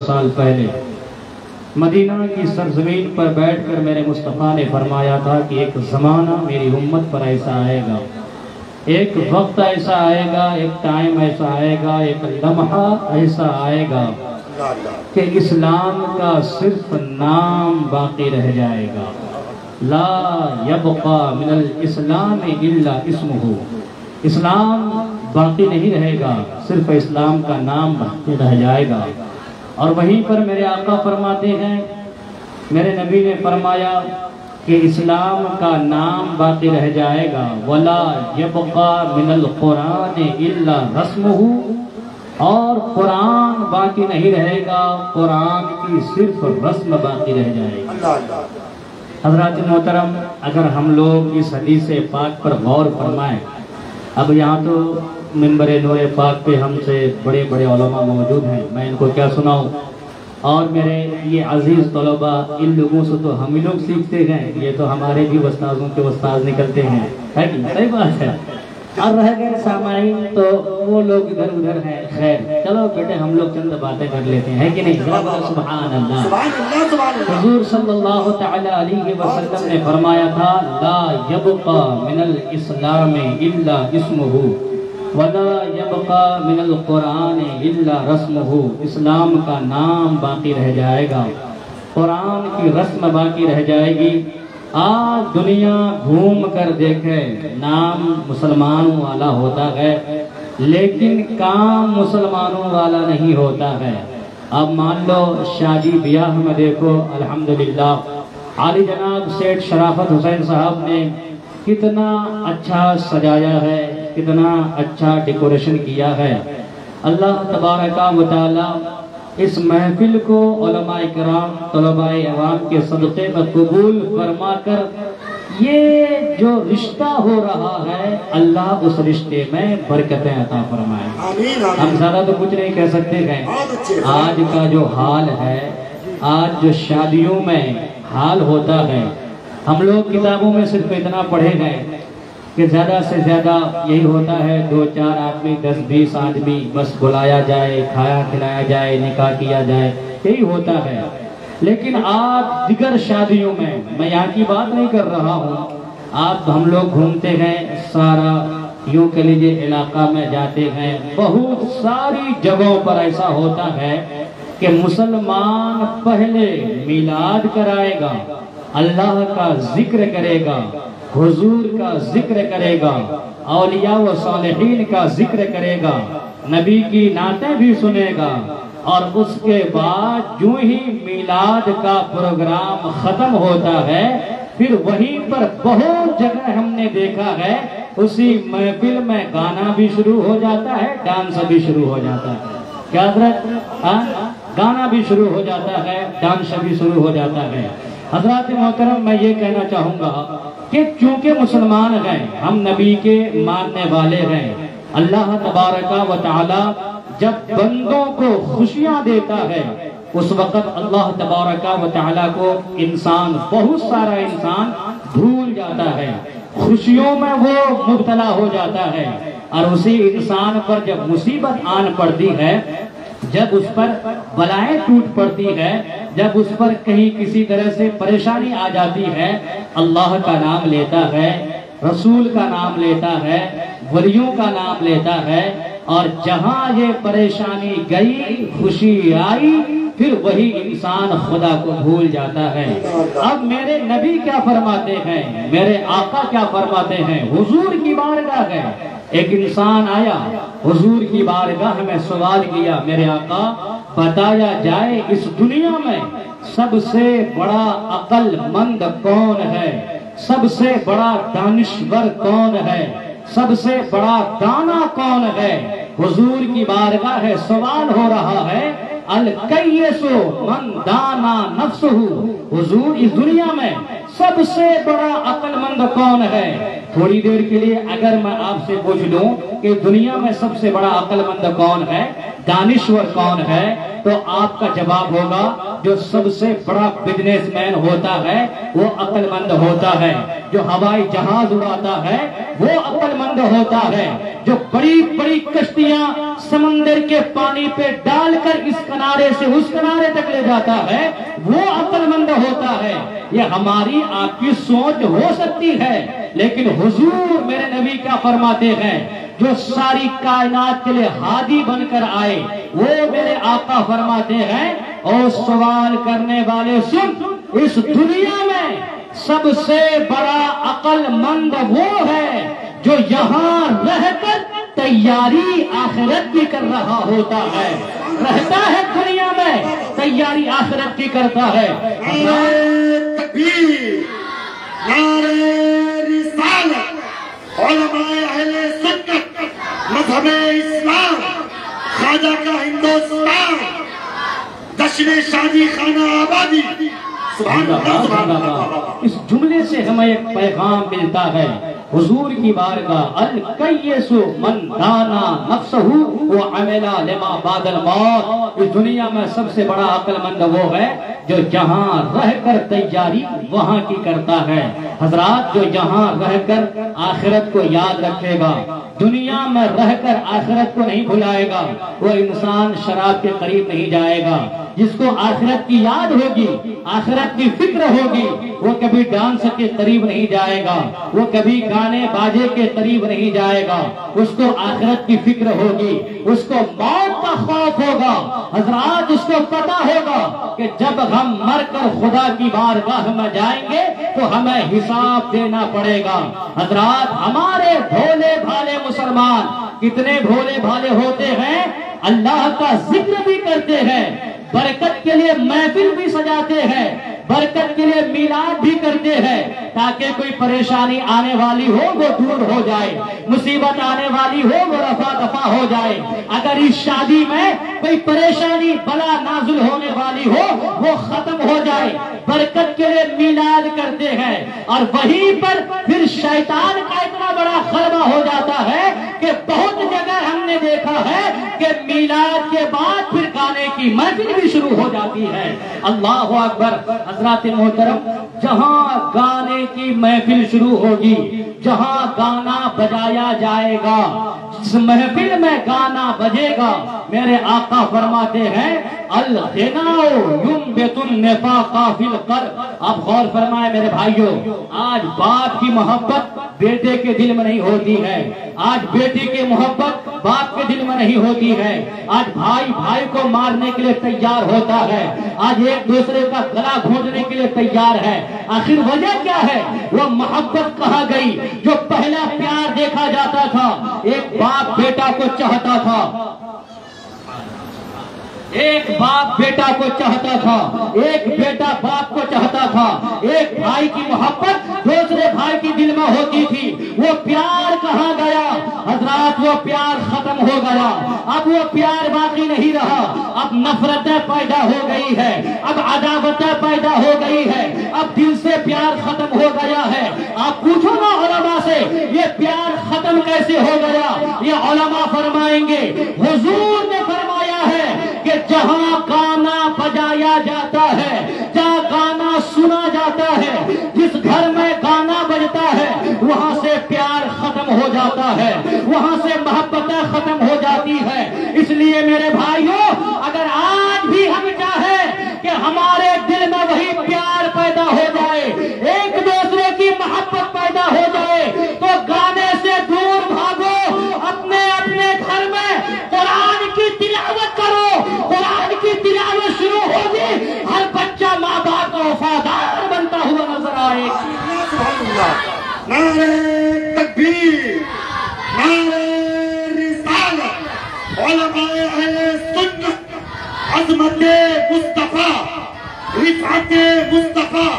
سال پہلے مدینہ کی سرزمین پر بیٹھ کر میرے مصطفیٰ نے فرمایا تھا کہ ایک زمانہ میری امت پر ایسا آئے گا، ایک وقت ایسا آئے گا، ایک ٹائم ایسا آئے گا، ایک لمحہ ایسا آئے گا کہ اسلام کا صرف نام باقی رہ جائے گا۔ لا یبقى من الاسلام الا اسمہ، اسلام باقی نہیں رہے گا، صرف اسلام کا نام باقی رہ جائے گا۔ اور وہیں پر میرے آقا فرماتے ہیں، میرے نبی نے فرمایا کہ اسلام کا نام باقی رہ جائے گا، ولا یبقى من القرآن الا رسمہ، اور قرآن باقی نہیں رہے گا، قرآن کی صرف رسم باقی رہ جائے گی۔ حضرات محترم، اگر ہم لوگ اس حدیث پاک پر غور فرمائیں، اب یہاں تو منبر نور پاک پہ ہم سے بڑے بڑے علماء موجود ہیں، میں ان کو کیا سناؤں، اور میرے یہ عزیز طلباء، ان لوگوں سے تو ہم ہی لوگ سیکھتے ہیں، یہ تو ہمارے بھی استاذوں کے استاذ نکلتے ہیں، ہے کہ صحیح بات ہے۔ اور رہ گئے سامعین تو وہ لوگ ادھر ادھر ہیں، خیر چلو بیٹے ہم لوگ چند باتیں کر لیتے ہیں، ہے کہ نہیں؟ سبحان اللہ۔ حضور صلی اللہ تعالی علیہ وسلم نے فرمایا تھا، لا یبقى من الاسلام الا اسمہ ولا یبقى من القرآن الا رسمہ، اسلام کا نام باقی رہ جائے گا، قرآن کی رسم باقی رہ جائے گی۔ آج دنیا گھوم کر دیکھے، نام مسلمانوں والا ہوتا ہے لیکن کام مسلمانوں والا نہیں ہوتا ہے۔ اب مان لو شادی بیاہ میں دیکھو، الحمدللہ عالی جناب سیٹھ شرافت حسین صاحب نے کتنا اچھا سجایا ہے، کتنا اچھا ڈیکوریشن کیا ہے۔ اللہ تبارک و تعالی اس محفل کو علماء کرام، طلباء عوام کے صدقے میں قبول فرما کر یہ جو رشتہ ہو رہا ہے، اللہ اس رشتے میں برکتیں عطا فرمائے۔ ہم زیادہ تو کچھ نہیں کہہ سکتے ہیں۔ آج کا جو حال ہے، آج جو شادیوں میں حال ہوتا ہے، ہم لوگ کتابوں میں صرف اتنا پڑھے گئے کہ زیادہ سے زیادہ یہی ہوتا ہے، 2-4 آدمی، 10-20 آدمی بس بلایا جائے، کھایا کھلایا جائے، نکاح کیا جائے، یہی ہوتا ہے۔ لیکن آج دیگر شادیوں میں یہاں کی بات نہیں کر رہا ہوں، آج ہم لوگ گھومتے ہیں، سارا یوں کہہ لیجیے علاقہ میں جاتے ہیں، بہت ساری جگہوں پر ایسا ہوتا ہے کہ مسلمان پہلے میلاد کرائے گا، اللہ کا ذکر کرے گا، حضور کا ذکر کرے گا، اولیاء و صالحین کا ذکر کرے گا، نبی کی نعتیں بھی سنے گا، اور اس کے بعد جو ہی میلاد کا پروگرام ختم ہوتا ہے، پھر وہیں پر بہت جگہ ہم نے دیکھا ہے، اسی محفل میں گانا بھی شروع ہو جاتا ہے، ڈانس بھی شروع ہو جاتا ہے۔ کیا حضرت؟ گانا بھی شروع ہو جاتا ہے، ڈانس بھی شروع ہو جاتا ہے۔ حضرات محترم، میں یہ کہنا چاہوں گا کہ چونکہ مسلمان ہیں، ہم نبی کے ماننے والے ہیں، اللہ تبارک و تعالی جب بندوں کو خوشیاں دیتا ہے، اس وقت اللہ تبارک و تعالی کو انسان، بہت سارا انسان بھول جاتا ہے، خوشیوں میں وہ مبتلا ہو جاتا ہے، اور اسی انسان پر جب مصیبت آن پڑتی ہے، جب اس پر بلائیں ٹوٹ پڑتی ہے، جب اس پر کہیں کسی طرح سے پریشانی آ جاتی ہے، اللہ کا نام لیتا ہے، رسول کا نام لیتا ہے، ولیوں کا نام لیتا ہے، اور جہاں یہ پریشانی گئی، خوشی آئی، پھر وہی انسان خدا کو بھول جاتا ہے۔ اب میرے نبی کیا فرماتے ہیں، میرے آقا کیا فرماتے ہیں، حضور کی بارگاہ ہے، ایک انسان آیا، حضور کی بارگاہ میں سوال کیا، میرے آقا بتایا جائے اس دنیا میں سب سے بڑا عقل مند کون ہے، سب سے بڑا دانشور کون ہے، سب سے بڑا دانا کون ہے؟ حضور کی بارگاہ ہے، سوال ہو رہا ہے، الکیس من دانا نفسہ، حضور اس دنیا میں سب سے بڑا عقل مند کون ہے؟ تھوڑی دیر کے لیے اگر میں آپ سے پوچھ لوں کہ دنیا میں سب سے بڑا عقل مند کون ہے، دانشور کون ہے؟ تو آپ کا جواب ہوگا جو سب سے بڑا بزنس مین ہوتا ہے وہ عقل مند ہوتا ہے، جو ہوائی جہاز اڑاتا ہے وہ عقل مند ہوتا ہے، جو بڑی بڑی کشتیاں سمندر کے پانی پہ ڈال کر اس کنارے سے اس کنارے تک لے جاتا ہے وہ عقل مند ہوتا ہے۔ یہ ہماری آپ کی سوچ ہو سکتی ہے، لیکن حضور میرے نبی کیا فرماتے ہیں؟ جو ساری کائنات کے لیے ہادی بن کر آئے وہ میرے آقا فرماتے ہیں، اور سوال کرنے والے سن، اس دنیا میں سب سے بڑا عقل مند وہ ہے جو یہاں رہ کر تیاری آخرت کی کر رہا ہوتا ہے، رہتا ہے دنیا میں تیاری آخرت کی کرتا ہے۔ نعرہ تکبیر، نعرہ رسالت، علماء اہل سنت، مذہب اسلام، خواجہ کا ہندوستان، جشن شادی خانہ آبادی، سبحان اللہ سبحان اللہ۔ اس جملے سے ہمیں ایک پیغام ملتا ہے حضور کی بارگاہ، الکیس من دانا نفسہ وعمل لما بعد الموت۔ اس دنیا میں سب سے بڑا عقل مند وہ ہے جو جہاں رہ کر تیاری وہاں کی کرتا ہے۔ حضرات، جو یہاں رہ کر آخرت کو یاد رکھے گا، دنیا میں رہ کر آخرت کو نہیں بھلائے گا، وہ انسان شراب کے قریب نہیں جائے گا۔ جس کو آخرت کی یاد ہوگی، آخرت کی فکر ہوگی، وہ کبھی ڈانس کے قریب نہیں جائے گا، وہ کبھی گانے باجے کے قریب نہیں جائے گا۔ اس کو آخرت کی فکر ہوگی، اس کو موت کا خوف ہوگا۔ حضرات، اس کو پتا ہوگا کہ جب ہم مر کر خدا کی بارگاہ میں جائیں گے تو ہمیں حساب دینا پڑے گا۔ حضرات، ہمارے بھولے بھالے مسلمان کتنے بھولے بھالے ہوتے ہیں، اللہ کا ذکر بھی کرتے ہیں، برکت کے لیے محفل بھی سجاتے ہیں، برکت کے لیے میلاد بھی کرتے ہیں، تاکہ کوئی پریشانی آنے والی ہو وہ دور ہو جائے، مصیبت آنے والی ہو وہ رفع دفع ہو جائے۔ اگر اس شادی میں کوئی پریشانی بلا نازل ہونے والی ہو وہ ختم ہو جائے، برکت کے لیے میلاد کرتے ہیں۔ اور وہیں پر پھر شیطان کا اتنا بڑا غلبہ ہو جاتا ہے کہ بہت جگہ ہم نے دیکھا ہے کہ میلاد کے بعد پھر گانے کی محفل بھی شروع ہو جاتی ہے۔ اللہ اکبر۔ حضرات محترم، جہاں گانے کی محفل شروع ہوگی، جہاں گانا بجایا جائے گا، جس محفل میں گانا بجے گا، میرے آقا فرماتے ہیں الغناء ينبت النفاق فی القلب۔ آپ غور فرمائیں میرے بھائیوں، آج باپ کی محبت بیٹے کے دل میں نہیں ہوتی ہے، آج بیٹی کی محبت باپ کے دل میں نہیں ہوتی ہے، آج بھائی بھائی کو مارنے کے لیے تیار ہوتا ہے، آج ایک دوسرے کا گلا گھونٹنے کے لیے تیار ہے۔ آخر وجہ کیا ہے؟ وہ محبت کہاں گئی جو پہلا پیار دیکھا جاتا تھا؟ ایک باپ بیٹا کو چاہتا تھا، ایک باپ بیٹا کو چاہتا تھا، ایک بیٹا باپ کو چاہتا تھا، ایک بھائی کی محبت دوسرے بھائی کی دل میں ہوتی تھی۔ وہ پیار کہاں گیا؟ حضرات، وہ پیار ختم ہو گیا، اب وہ پیار باقی نہیں رہا، اب نفرتیں پیدا ہو گئی ہے، اب عداوتیں پیدا ہو گئی ہے، اب دل سے پیار ختم ہو گیا ہے۔ آپ پوچھو نا علماء سے، یہ پیار ختم کیسے ہو گیا؟ یہ علماء فرمائیں گے حضور نے فرمایا ہے کہ جہاں گانا بجایا جاتا ہے، جہاں گانا سنا جاتا ہے، جس گھر میں گانا بجتا ہے وہاں سے پیار ختم ہو جاتا ہے، وہاں سے محبتیں ختم ہو جاتی ہے۔ اس لیے میرے بھائیوں، اگر آج بھی ہم چاہیں کہ ہمارے دل میں وہی پیار پیدا ہو جائے، ایک دوسرے کی محبت پیدا ہو جائے، تو گانے سے دور بھاگو، اپنے اپنے گھر میں قرآن کی تلاوت کرو، قرآن کی تلاوت شروع ہوگی، ہر بچہ ماں باپ کا وفادار بنتا ہوا نظر آئے گا۔ نعرہ تکبیر، نعرہ رسالت، علماء اہل سنت، عظمت مصطفیٰ، رفعت مصطفیٰ،